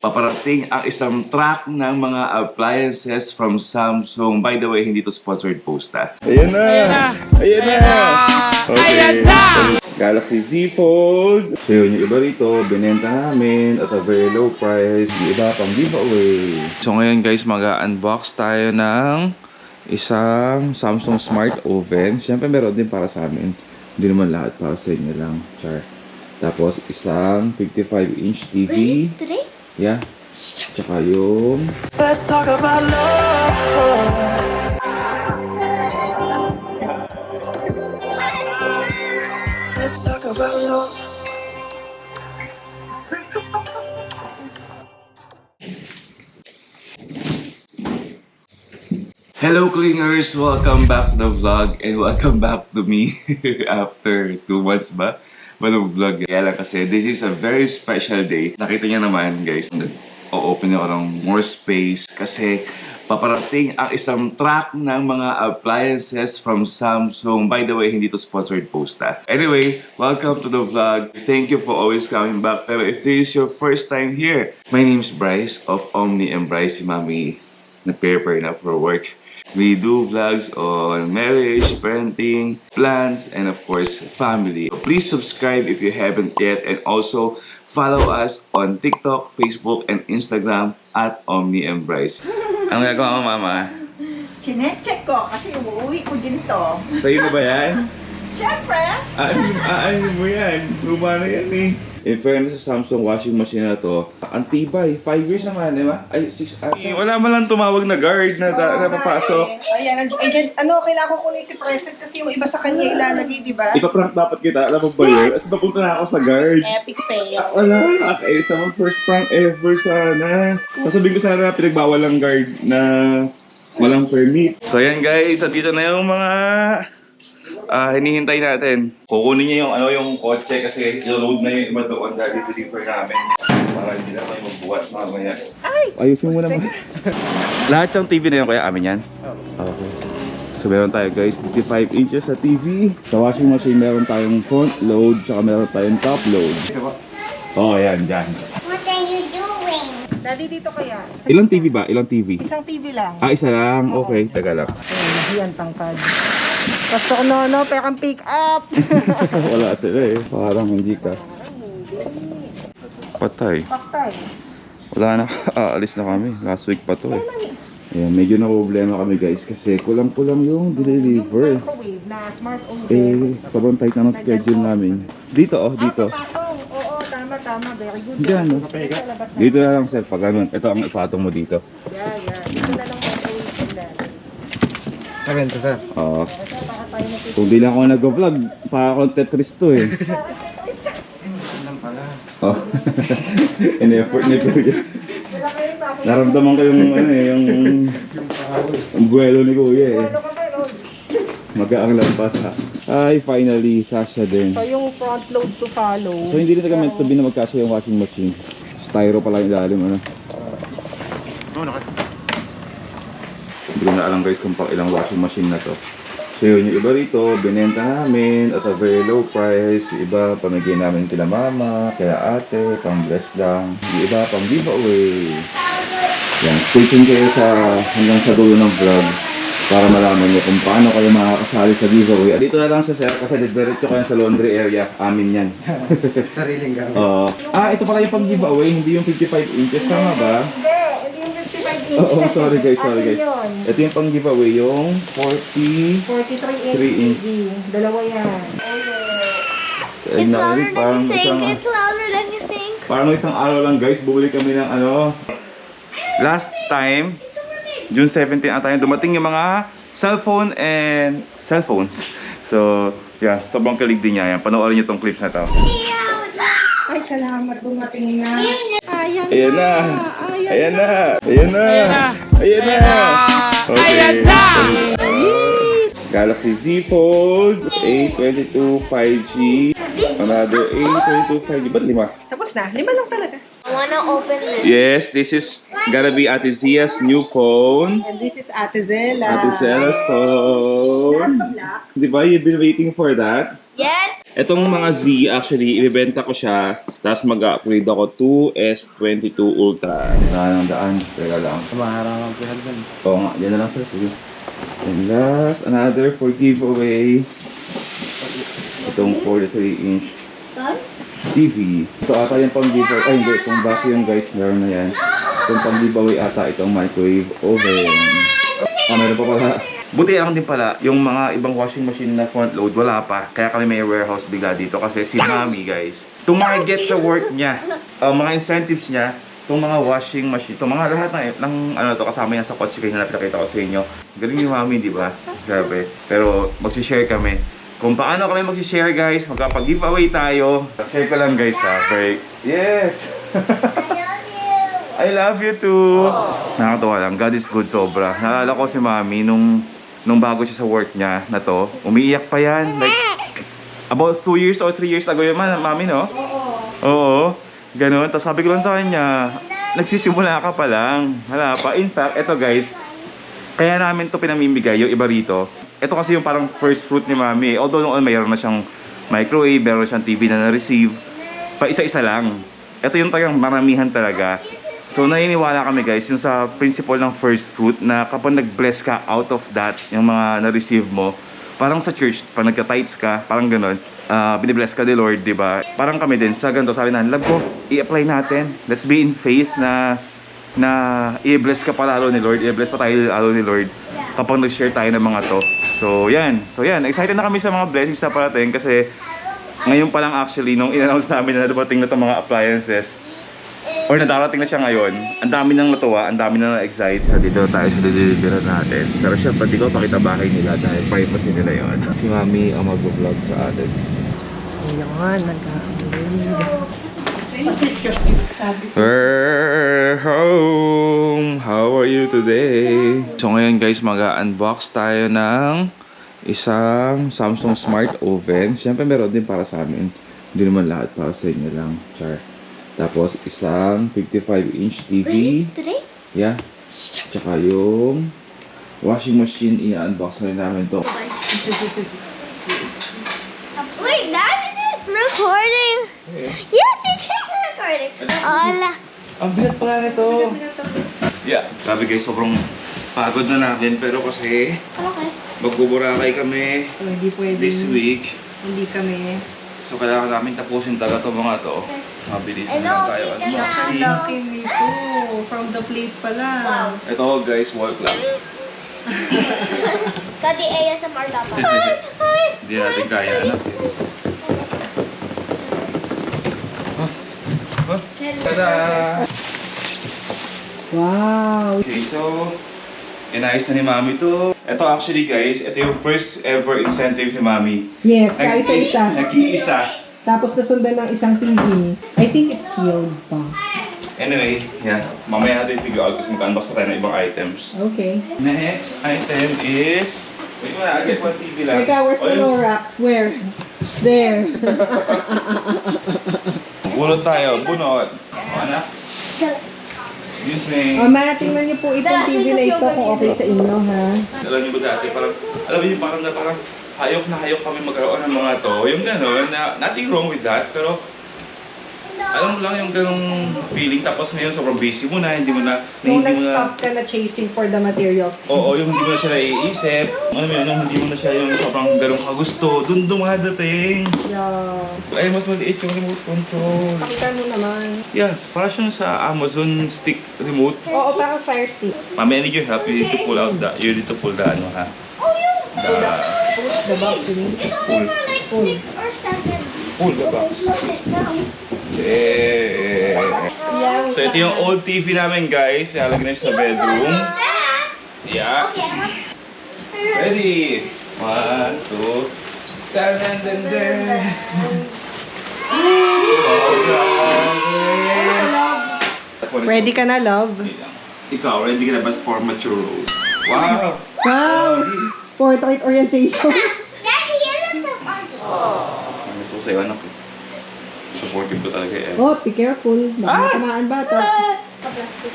paparating ang isang track ng mga appliances from Samsung. By the way, hindi to sponsored post ha. Ayan na! Ayan na! Okay. Ayan na! Galaxy Z Fold. So yun, yung iba rito, binenta namin at a very low price. Yung iba pang giveaway. So ngayon guys, mag-unbox tayo ng isang Samsung Smart Oven. Siyempre meron din para sa amin. Hindi naman lahat, para sa inyo lang. Char. Tapos isang 55-inch TV. Today? Yeah. Tsaka yung... Let's talk about love. Let's talk about love. Hello Clingers! Welcome back to the vlog and welcome back to me after 2 months ba? Walang vlog. Kaya lang kasi this is a very special day. Nakita niyo naman guys, o-open ako ng more space kasi paparating ang isang track ng mga appliances from Samsung. By the way, hindi to sponsored post ha. Anyway, welcome to the vlog. Thank you for always coming back. Pero if this is your first time here, my name's Bryce of Omni and Bryce. Si Mami nag-prepare na for work. We do vlogs on marriage, parenting, plans, and of course, family. So please subscribe if you haven't yet, and also follow us on TikTok, Facebook, and Instagram at Omni and Bryce. Ang gagawa mo, Mama? Chinecheck ko kasi uuwi ko din to. Sa'yo na ba yan? Siyempre! Aanin mo yan. Luma na yan eh. In fairness sa Samsung washing machine na to, ang tibay. 5 years naman, di ba? Ay, 6 ata. Wala man lang tumawag na guard na napapasok. Ayan, kailangan ko kunin si Present kasi yung iba sa kanya ilalagay, di ba? Ipaprank dapat kita, alam mo ba yun? Kasi papunta na ako sa guard. Epic fail. Wala, nakakaisa mo first prank ever sana. Sasabihin ko sana pinagbawal ang guard na walang permit. So yan guys, at dito na yung mga hinihintay natin. Kukunin niya yung kotse kasi i-load na yung iba doon dahil deliver namin. Para hindi na kayo magbuhat mamaya. Ayusin mo naman. Lahat yung TV na yun, kaya amin yan? Okay. So meron tayo guys, 55 inches sa TV. Sa washing machine meron tayong front load, tsaka meron tayong top load. Oh, yan, dyan. What are you doing? Daddy, dito kaya. Ilang TV ba? Ilang TV? Isang TV lang. Isa lang? Okay, taga lang. Ayan, tangkad. Pasok no, perang pick up. Wala sila eh. Parang hindi ka. Patay. Paktay. Wala na. Aalis na kami. Last week pa to eh. Ayan, medyo na problema kami guys kasi kulang-kulang yung deliver. Microwave na smart oven. Eh, sobrang tight na ng schedule namin. Dito dito. Patong. Oo, tama. Very good. Diyan no. Dito na lang sir, pag ganun. Ito ang ipatong mo dito. Yeah. Dito na lang microwave nila. Maganda sir. Oo. Kung di lang ako nag-vlog, para content to eh. Alam pala. Oh. In-effort ni Kuya. Naramdaman ko yung yung buwelo ni Kuya eh. Magaang lampas ha. Ay, finally, kasya din. So yung front load to follow. So hindi rin meant to be na magkasya yung washing machine. Styro pala yung ilalim ano. Hindi ko na alam guys kung pang ilang washing machine na to. So yun, yung iba rito, binenta namin at a very low price. Yung iba, pamigay namin kila mama, kaya ate, pang bless lang. Yung iba, pang giveaway. Yan, stay tuned kayo hanggang sa dulo ng vlog para malaman nyo kung paano kayo makakasali sa giveaway. At dito na lang sa sir kasi diretso kayo sa laundry area. Amin yan. Sariling gamit. Ito pala yung pang giveaway, hindi yung 55 inches. Tama ba? Hindi yung 55 inches. Oo, sorry guys. Yun? Ito yung pang giveaway, yung 43 inch. Dalawa yan. It's louder than you think. It's louder than you think. Parang isang araw lang guys, bumili kami ng last time, June 17 ata yung dumating yung mga cellphones. So, yeah, sobrang kilig din niya yan. Panoorin niyo tong clips na to. Ay, salamat dumating na. Ayan na. Okay. Galaxy Z Fold, A22 5G, another A22 5G. Ba't 5? Tapos na. 5 lang talaga. I wanna open this. Yes, this is gonna be Ate Zia's new phone. And this is Ate Zella. Ate Zella's phone. Di ba? You've been waiting for that? Yes. Itong mga Z, actually, ibibenta ko siya. Tapos mag-upgrade ako to S22 Ultra. Daan ng daan. Teka lang. Maharang ang pinagdan. Oo nga, yan na lang sir. Sige. And last, another for giveaway. Itong 43-inch TV. Ito ata yung pang giveaway. Ay hindi, itong vacuum guys. Meron na yan. Itong pang giveaway ata itong microwave oven. Meron pa pala. Buti lang din pala, yung mga ibang washing machine na front load, wala pa. Kaya kami may warehouse bigla dito kasi si Mami guys, itong mga get sa work niya, mga incentives niya, itong mga washing machine, itong mga lahat ng ano to, kasama yan sa kotse kayo na pinakita ko sa inyo. Galing ni Mami, di ba? Grabe. Pero magsishare kami. Kung paano kami magsishare guys, magkapag-giveaway tayo. Share ko lang guys ha, break. Yes! I love you too! Nakakatawa lang, God is good sobra. Naalala ko si Mami nung bago siya sa work niya na to, umiiyak pa yan. Like, about 2 years or 3 years ago yun, Mami, no? Oo. Ganun. Tapos sabi ko lang sa kanya, nagsisimula ka pa lang. Hala pa. In fact, eto guys, kaya namin to pinamimigay, yung iba rito. Ito kasi yung parang first fruit ni Mami. Although noon mayroon na siyang microwave, mayroon na siyang TV na na-receive. Pa isa-isa lang. Ito yung talagang maramihan talaga. So naniniwala kami guys, yung sa principle ng first fruit na kapag nag-bless ka out of that, yung mga na-receive mo, parang sa church, pag nagka-tithes ka, parang gano'n, binibless ka ni Lord, di ba? Parang kami din, sa ganito, sabi na, love ko, i-apply natin. Let's be in faith na i-bless ka pa lalo ni Lord, i-bless pa tayo lalo ni Lord kapag nag-share tayo ng mga to. So yan, excited na kami sa mga blessings na parating kasi ngayon pa lang actually, nung in-announce namin na dumating na itong mga appliances, or nadarating na siya ngayon, ang dami nang natuwa, ang dami nang na-excite. So dito tayo sa delivery natin. Pero syempre, di ko pakita bahay nila dahil privacy nila yun. Si Mami ang mag-vlog sa atin. Ayan, nag-upload. We're home! How are you today? So ngayon guys, mag-unbox tayo ng isang Samsung Smart Oven. Siyempre meron din para sa amin. Hindi naman lahat para sa inyo lang. Char. Tapos isang 55-inch TV. Today? Yeah. Tsaka yung washing machine. I-unbox na rin namin to. Wait, that is it recording? Yes, it is recording. Hola. Ang bigat pa nga nito. Yeah. Grabe guys, sobrang pagod na natin. Pero kasi Okay. magbuburakay kami So, hindi pwede. this week. Hindi kami. So kailangan namin tapusin talaga itong mga to. Mabilis na lang tayo unboxing. Laki nito. From the plate pala. Ito guys, wall clock. Kadi ASMR dapat. Hindi natin kaya, ano? Tada! Wow. Okay, so inayos na ni Mami to. Ito actually guys, ito yung first ever incentive ni Mami. Yes, kaisa-isa. Nag-iisa. Tapos nasundan ng isang TV. I think it's sealed pa. Anyway, yeah. Mamaya natin figure out kasi mag-unbox pa tayo ng ibang items. Okay. Next item is... Wait mo na, agad 1 TV lang. Teka, where's the Lorax? Where? There. Bunot tayo, bunot. Ano? Excuse me. Mama, tingnan niyo po itong TV na ito kung okay sa inyo, ha? Alam niyo ba dati, alam niyo parang hayok na hayok kami magkaroon ng mga to. Yung gano'n, nothing wrong with that, pero alam mo lang yung ganong feeling. Tapos ngayon sobrang busy mo na, hindi mo na... Nung nag-stop ka na chasing for the material. Oo, yung hindi mo na siya naiisip. Ano mo yun, yung hindi mo na siya yung sobrang ganong kagusto. Doon dumadating. Yeah. Ay, mas maliit yung remote control. Pakita mo naman. Yeah, para siyang sa Amazon stick remote. Oo, parang fire stick. Mami, I need your help. You need to pull out you need to pull the ano ha. Push the box, you mean? Pull. Like 6 or 7. Pull the box. Put it down. Yeah. So ito yung old TV namin guys. Ilalagay na siya sa bedroom. Yeah. Ready? 1, 2. Dun, dun, dun, dun. Ready ka na, love? Ikaw, ready ka na ba for mature role? Wow! Wow! Portrait orientation. Daddy, you look so funny. Ano gusto ko sa'yo anak eh. Supportive ko talaga eh. Oh, be careful. Baka matamaan bata. Plastic.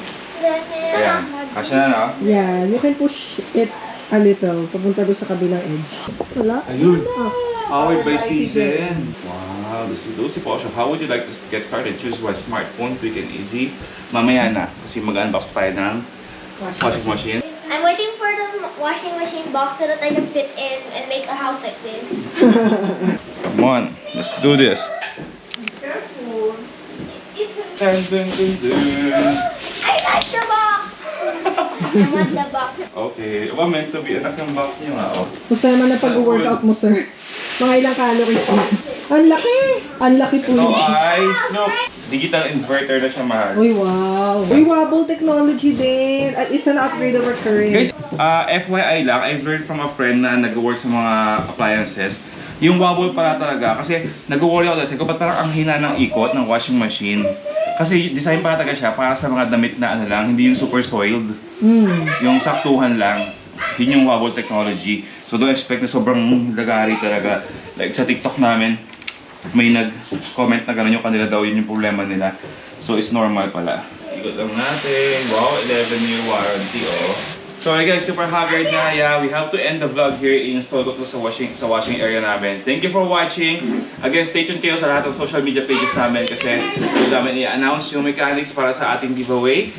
Ayan. Kasya na no? Yeah, you can push it a little. Papunta doon sa kabilang edge. Wala? Ayun! Ah. Powered by Tizen. Wow, Lucy po siya. How would you like to get started? Choose one smartphone, quick and easy. Mamaya na, kasi mag-unbox tayo ng washing machine. I'm waiting for the washing machine box so that I can fit in and make a house like this. Come on, let's do this. Careful. It's Dun, dun, dun, dun. I like the box! I want the box. Okay, well, meant to be anak ng box niyo nga, oh. Gusto naman na pag-workout mo, sir. Mga ilang calories mo. Ang laki! Ang laki po Ito niya. ay, no, digital inverter na siya, mahal. Uy, wow. Uy, wobble technology din. At isa na upgrade over current. Guys, FYI lang, I've learned from a friend na nag-work sa mga appliances. Yung wobble pala talaga, kasi nag-worry ako dati, ba't parang ang hina ng ikot ng washing machine. Kasi design pala talaga siya para sa mga damit na ano lang, hindi yung super soiled. Yung saktuhan lang. Yun yung wobble technology. So don't expect na sobrang lagari talaga. Like sa TikTok namin, may nag-comment na gano'n yung kanila daw, yun yung problema nila. So it's normal pala. Ikot lang natin. Wow, 11-year warranty, oh. Sorry guys, super haggard na. Yeah, we have to end the vlog here. I-install ko to sa washing area namin. Thank you for watching. Again, stay tuned kayo sa lahat ng social media pages namin kasi doon namin i-announce yung mechanics para sa ating giveaway.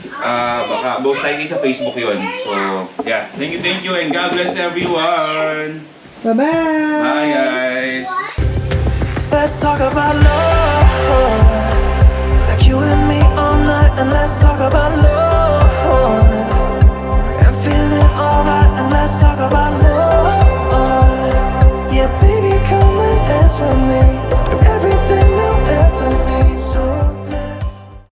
Baka most likely sa Facebook yon. So, yeah. Thank you, and God bless everyone. Bye-bye! Bye guys! Let's talk about love. Like you and me all night, and let's talk about love.